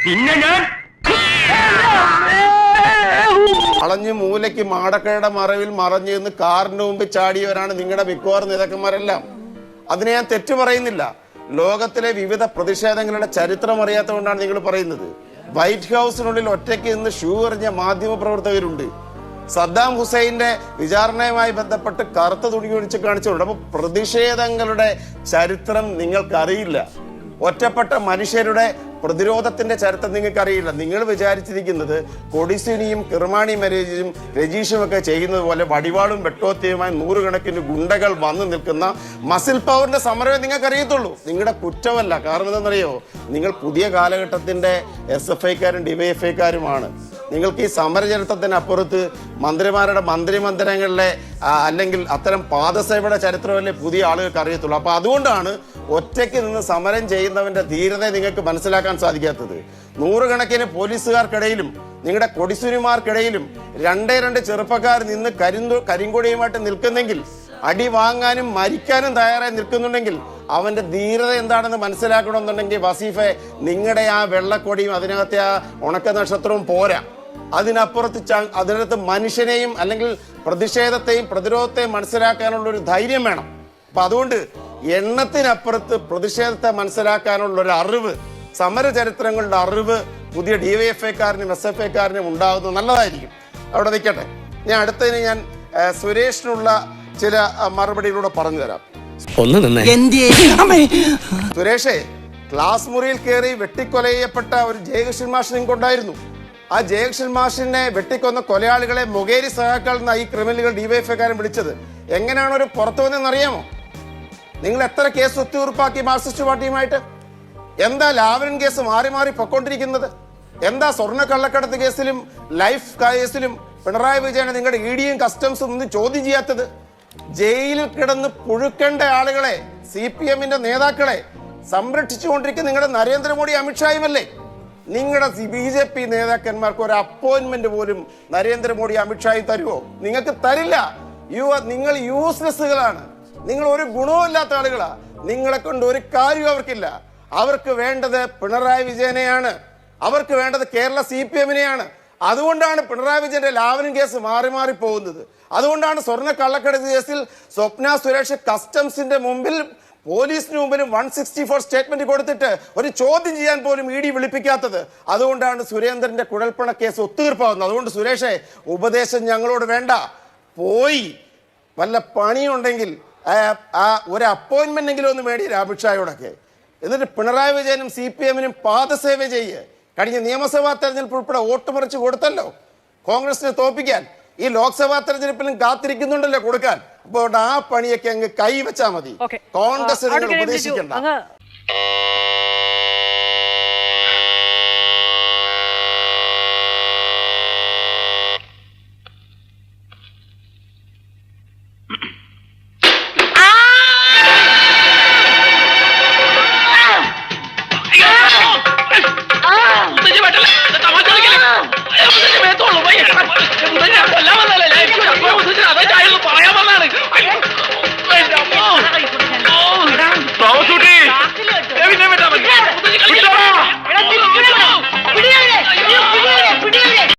പിന്നെ ഞാൻ വളഞ്ഞ് മൂലയ്ക്ക് മാടക്കയുടെ മറവിൽ മറഞ്ഞു നിന്ന് കാറിന്റെ മുമ്പ് ചാടിയവരാണ് നിങ്ങളുടെ മിക്കവാറും നേതാക്കന്മാരെല്ലാം. അതിനെ ഞാൻ തെറ്റു പറയുന്നില്ല. ലോകത്തിലെ വിവിധ പ്രതിഷേധങ്ങളുടെ ചരിത്രം അറിയാത്തതുകൊണ്ടാണ് നിങ്ങൾ പറയുന്നത്. വൈറ്റ് ഹൗസിനുള്ളിൽ ഒറ്റയ്ക്ക് നിന്ന് ഷൂ എറിഞ്ഞ മാധ്യമ പ്രവർത്തകരുണ്ട്. സദ്ദാം ഹുസൈന്റെ വിചാരണയുമായി ബന്ധപ്പെട്ട് കറുത്ത തുണി ഒഴിച്ച് കാണിച്ചിട്ടുണ്ട്. അപ്പൊ പ്രതിഷേധങ്ങളുടെ ചരിത്രം നിങ്ങൾക്കറിയില്ല. ഒറ്റപ്പെട്ട മനുഷ്യരുടെ പ്രതിരോധത്തിന്റെ ചരിത്രം നിങ്ങൾക്ക് അറിയില്ല. നിങ്ങൾ വിചാരിച്ചിരിക്കുന്നത് കൊടിസുനിയും കിർമാണി മരേജും രജീഷും ഒക്കെ ചെയ്യുന്നത് പോലെ വടിവാളും വെട്ടോത്തിയുമായി നൂറുകണക്കിന് ഗുണ്ടകൾ വന്നു നിൽക്കുന്ന മസിൽ പവറിന്റെ സമരമേ നിങ്ങൾക്ക് അറിയത്തുള്ളൂ. നിങ്ങളുടെ കുറ്റമല്ല. കാരണം എന്താണെന്നറിയോ, നിങ്ങൾ പുതിയ കാലഘട്ടത്തിന്റെ SFIക്കാരും DYFIക്കാരുമാണ്. നിങ്ങൾക്ക് ഈ സമരചരിത്രത്തിനപ്പുറത്ത് മന്ത്രിമാരുടെ മന്ത്രിമന്ദിരങ്ങളിലെ അല്ലെങ്കിൽ അത്തരം പാദസേവയുടെ ചരിത്രമല്ലേ പുതിയ ആളുകൾക്ക് അറിയത്തുള്ളൂ. അപ്പൊ അതുകൊണ്ടാണ് ഒറ്റയ്ക്ക് നിന്ന് സമരം ചെയ്യുന്നവന്റെ ധീരത നിങ്ങൾക്ക് മനസ്സിലാക്കാൻ സാധിക്കാത്തത്. നൂറുകണക്കിന് പോലീസുകാർക്കിടയിലും നിങ്ങളുടെ കൊടിസുനിമാർക്കിടയിലും രണ്ട് ചെറുപ്പക്കാർ നിന്ന് കരിങ്കൊടിയുമായിട്ട് നിൽക്കുന്നെങ്കിൽ, അടി വാങ്ങാനും മരിക്കാനും തയ്യാറായി നിൽക്കുന്നുണ്ടെങ്കിൽ അവന്റെ ധീരത എന്താണെന്ന് മനസ്സിലാക്കണമെന്നുണ്ടെങ്കിൽ വസീഫെ, നിങ്ങളുടെ ആ വെള്ളക്കൊടിയും അതിനകത്തെ ആ ഉണക്ക നക്ഷത്രവും പോരാ. അതിനകത്ത് മനുഷ്യനെയും അല്ലെങ്കിൽ പ്രതിഷേധത്തെയും പ്രതിരോധത്തെയും മനസ്സിലാക്കാനുള്ള ഒരു ധൈര്യം വേണം. അപ്പൊ അതുകൊണ്ട് എണ്ണത്തിനപ്പുറത്ത് പ്രതിഷേധത്തെ മനസ്സിലാക്കാനുള്ള ഒരു അറിവ്, സമരചരിത്രങ്ങളുടെ അറിവ് പുതിയ DYFIക്കാരനും SFIക്കാരനും ഉണ്ടാകുന്നത് നല്ലതായിരിക്കും. അവിടെ നിൽക്കട്ടെ. ഞാൻ അടുത്തതിന് ഞാൻ സുരേഷിനുള്ള ചില മറുപടിയിലൂടെ പറഞ്ഞു തരാം. സുരേഷേ, ക്ലാസ് മുറിയിൽ കയറി വെട്ടിക്കൊല ചെയ്യപ്പെട്ട ഒരു ജയകൃഷ്ണൻ മാഷ് നിങ്ങൾക്കുണ്ടായിരുന്നു. ആ ജയകൃഷ്ണൻ മാഷിനെ വെട്ടിക്കൊന്ന കൊലയാളികളെ മൊകേരി സഹാക്കൾ എന്ന ഈ ക്രിമിനലുകൾ DYFIക്കാരൻ വിളിച്ചത് എങ്ങനെയാണ് ഒരു പുറത്തു വന്നതെന്ന് അറിയാമോ? നിങ്ങൾ എത്ര കേസ് ഒത്തുതീർപ്പാക്കി മാർക്സിസ്റ്റ് പാർട്ടിയുമായിട്ട്? എന്താ ലാവ്ലിൻ കേസ് മാറി മാറി പൊക്കോണ്ടിരിക്കുന്നത്? എന്താ സ്വർണ്ണ കള്ളക്കടത്ത് കേസിലും ലൈഫ് കേസിലും പിണറായി വിജയനെ നിങ്ങളുടെ EDയും കസ്റ്റംസും ഒന്നും ചോദ്യം ചെയ്യാത്തത്? ജയിലിൽ കിടന്ന് പുഴുക്കേണ്ട ആളുകളെ, CPMന്റെ നേതാക്കളെ സംരക്ഷിച്ചുകൊണ്ടിരിക്കുന്ന നിങ്ങളുടെ നരേന്ദ്രമോദി അമിത്ഷായുമല്ലേ? നിങ്ങളുടെ BJP നേതാക്കന്മാർക്ക് ഒരു അപ്പോയിന്റ്മെന്റ് പോലും നരേന്ദ്രമോദി അമിത്ഷായും തരുമോ? നിങ്ങൾക്ക് തരില്ല. നിങ്ങൾ യൂസ്ലെസ്സുകളാണ്. നിങ്ങൾ ഒരു ഗുണവുമില്ലാത്ത ആളുകളാ. നിങ്ങളെ കൊണ്ട് ഒരു കാര്യവും അവർക്കില്ല. അവർക്ക് വേണ്ടത് പിണറായി വിജയനെയാണ്. അവർക്ക് വേണ്ടത് കേരള CPMനെയാണ്. അതുകൊണ്ടാണ് പിണറായി വിജയന്റെ ലാവലിൻ കേസ് മാറി മാറി പോകുന്നത്. അതുകൊണ്ടാണ് സ്വർണ്ണ കള്ളക്കടത്ത് കേസിൽ സ്വപ്ന സുരേഷ് കസ്റ്റംസിന്റെ മുമ്പിൽ, പോലീസിന് മുമ്പിലും 164 സ്റ്റേറ്റ്മെന്റ് കൊടുത്തിട്ട് ഒരു ചോദ്യം ചെയ്യാൻ പോലും ED വിളിപ്പിക്കാത്തത്. അതുകൊണ്ടാണ് സുരേന്ദ്രന്റെ കുഴൽപ്പണ കേസ് ഒത്തുതീർപ്പാകുന്നത്. അതുകൊണ്ട് സുരേഷേ, ഉപദേശം ഞങ്ങളോട് വേണ്ട. പോയി വല്ല പണിയുണ്ടെങ്കിൽ ഒരു അപ്പോയിന്റ്മെന്റ് എങ്കിലും ഒന്ന് മേടി അമിത്ഷായോടൊക്കെ. എന്നിട്ട് പിണറായി വിജയനും CPMനും പാദസേവ ചെയ്യ്. കഴിഞ്ഞ നിയമസഭാ തെരഞ്ഞെടുപ്പ് ഉൾപ്പെടെ വോട്ട് മറിച്ച് കൊടുത്തല്ലോ കോൺഗ്രസിനെ തോൽപ്പിക്കാൻ. ഈ ലോക്സഭാ തെരഞ്ഞെടുപ്പിലും കാത്തിരിക്കുന്നുണ്ടല്ലോ കൊടുക്കാൻ. അപ്പോൾ ആ പണിയൊക്കെ അങ്ങ് കൈവച്ചാൽ മതി. കോൺഗ്രസ് ഉപദേശിക്കണ്ട.